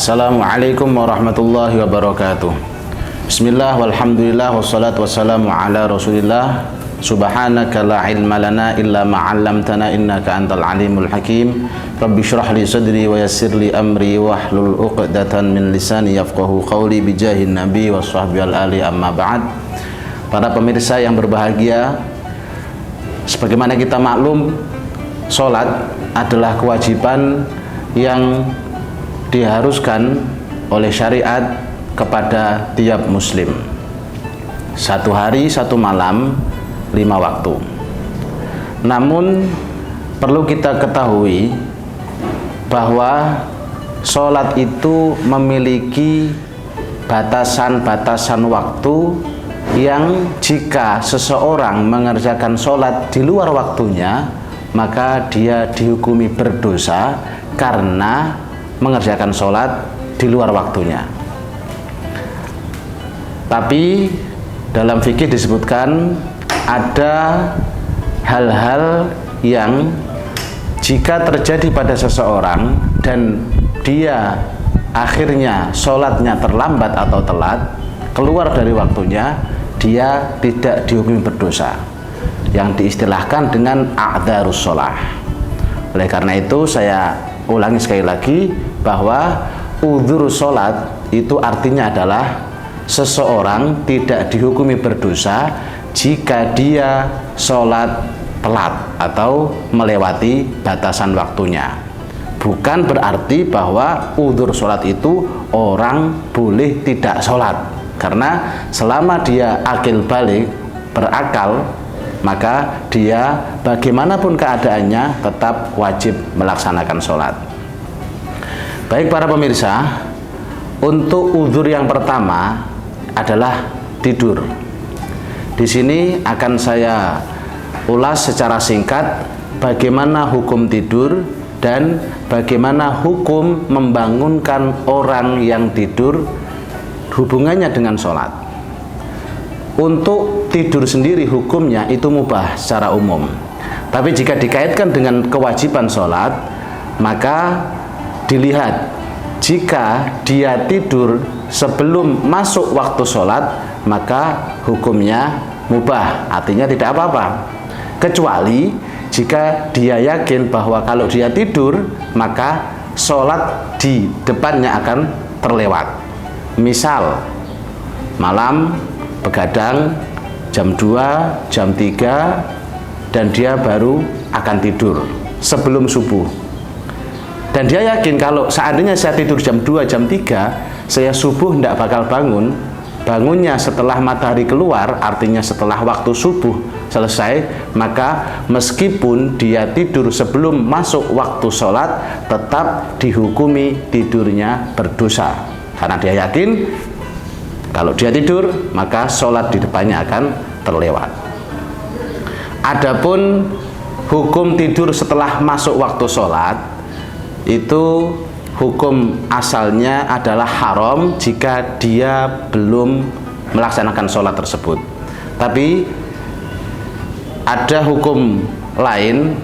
Assalamualaikum warahmatullahi wabarakatuh. Bismillah walhamdulillah wassalatu wassalamu ala rasulillah. Subhanaka la ilma lana illa ma'allamtana innaka antal alimul hakim. Rabbi syrah li sadri wa yassir li amri wahlul uqdatan min lisani yafqahu qawli bijahin nabi wa sahbihi al-ali amma ba'd. Para pemirsa yang berbahagia, sebagaimana kita maklum, sholat adalah kewajiban yang diharuskan oleh syariat kepada tiap muslim. Satu hari, satu malam, 5 waktu. Namun perlu kita ketahui bahwa sholat itu memiliki batasan-batasan waktu yang jika seseorang mengerjakan sholat di luar waktunya, maka dia dihukumi berdosa karena mengerjakan sholat di luar waktunya. Tapi dalam fikih disebutkan ada hal-hal yang jika terjadi pada seseorang dan dia akhirnya sholatnya terlambat atau telat, keluar dari waktunya, dia tidak dihukumi berdosa, yang diistilahkan dengan a'dzarus sholah. Oleh karena itu saya ulangi sekali lagi bahwa udzur sholat itu artinya adalah seseorang tidak dihukumi berdosa jika dia sholat telat atau melewati batasan waktunya. Bukan berarti bahwa udzur sholat itu orang boleh tidak sholat, karena selama dia akil balik, berakal, maka dia bagaimanapun keadaannya tetap wajib melaksanakan sholat. Baik para pemirsa, untuk udzur yang pertama adalah tidur. Di sini akan saya ulas secara singkat bagaimana hukum tidur dan bagaimana hukum membangunkan orang yang tidur hubungannya dengan sholat. Untuk tidur sendiri hukumnya itu mubah secara umum. Tapi jika dikaitkan dengan kewajiban sholat, maka dilihat jika dia tidur sebelum masuk waktu sholat, maka hukumnya mubah, artinya tidak apa-apa. Kecuali jika dia yakin bahwa kalau dia tidur, maka sholat di depannya akan terlewat. Misal malam begadang jam 2, jam 3, dan dia baru akan tidur sebelum subuh. Dan dia yakin kalau seandainya saya tidur jam 2, jam 3, saya subuh tidak bakal bangun. Bangunnya setelah matahari keluar, artinya setelah waktu subuh selesai, maka meskipun dia tidur sebelum masuk waktu sholat, tetap dihukumi tidurnya berdosa. Karena dia yakin kalau dia tidur, maka sholat di depannya akan terlewat. Adapun hukum tidur setelah masuk waktu sholat, itu hukum asalnya adalah haram jika dia belum melaksanakan sholat tersebut. Tapi ada hukum lain,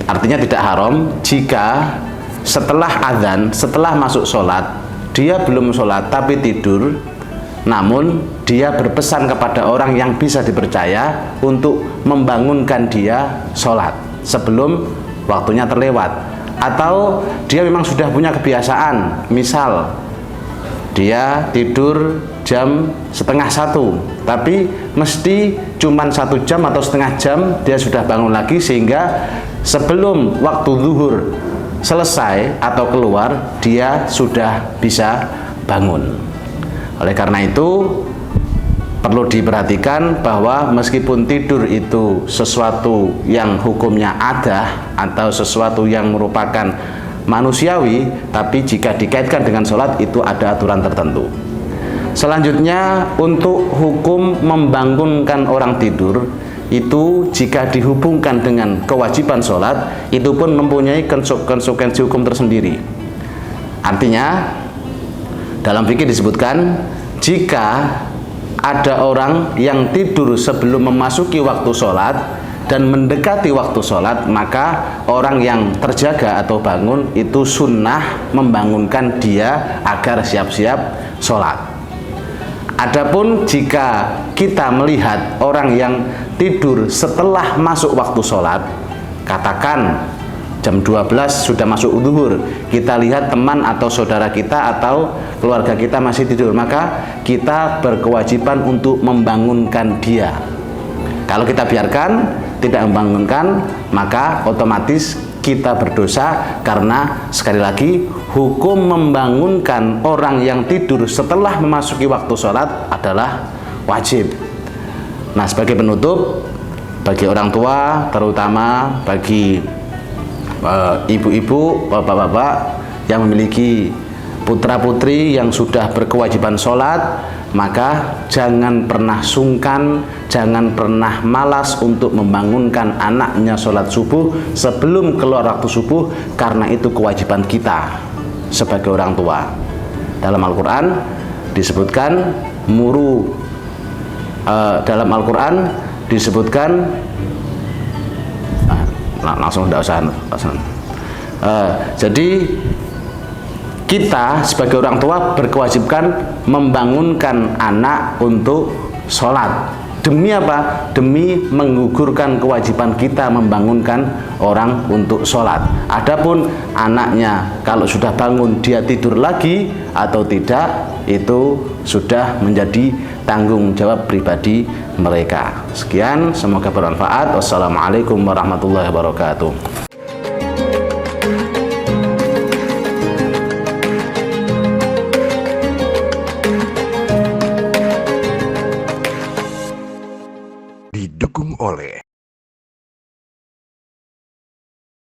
artinya tidak haram jika setelah azan, setelah masuk sholat, dia belum sholat tapi tidur, namun dia berpesan kepada orang yang bisa dipercaya untuk membangunkan dia sholat sebelum waktunya terlewat. Atau dia memang sudah punya kebiasaan, misal dia tidur jam 12:30, tapi mesti cuman 1 jam atau setengah jam dia sudah bangun lagi, sehingga sebelum waktu zuhur selesai atau keluar dia sudah bisa bangun. Oleh karena itu perlu diperhatikan bahwa meskipun tidur itu sesuatu yang hukumnya ada atau sesuatu yang merupakan manusiawi, tapi jika dikaitkan dengan sholat itu ada aturan tertentu. Selanjutnya, untuk hukum membangunkan orang tidur, itu jika dihubungkan dengan kewajiban sholat, itu pun mempunyai konsekuensi hukum tersendiri. Artinya dalam fikih disebutkan, jika ada orang yang tidur sebelum memasuki waktu sholat, dan mendekati waktu sholat, maka orang yang terjaga atau bangun itu sunnah membangunkan dia agar siap-siap sholat. Adapun jika kita melihat orang yang tidur setelah masuk waktu sholat, katakan jam 12 sudah masuk zuhur, kita lihat teman atau saudara kita atau keluarga kita masih tidur, maka kita berkewajiban untuk membangunkan dia. Kalau kita biarkan tidak membangunkan, maka otomatis kita berdosa, karena sekali lagi hukum membangunkan orang yang tidur setelah memasuki waktu sholat adalah wajib. Nah, sebagai penutup, bagi orang tua, terutama bagi ibu-ibu, bapak-bapak yang memiliki putra-putri yang sudah berkewajiban sholat, maka jangan pernah sungkan, jangan pernah malas untuk membangunkan anaknya sholat subuh sebelum keluar waktu subuh, karena itu kewajiban kita sebagai orang tua. Dalam Al-Quran disebutkan dalam Al-Quran disebutkan langsung tidak usah. Jadi kita sebagai orang tua berkewajiban membangunkan anak untuk sholat. Demi apa? Demi menggugurkan kewajiban kita membangunkan orang untuk sholat. Adapun anaknya kalau sudah bangun dia tidur lagi atau tidak, itu sudah menjadi tanggung jawab pribadi mereka. Sekian, semoga bermanfaat. Wassalamualaikum warahmatullahi wabarakatuh. Didukung oleh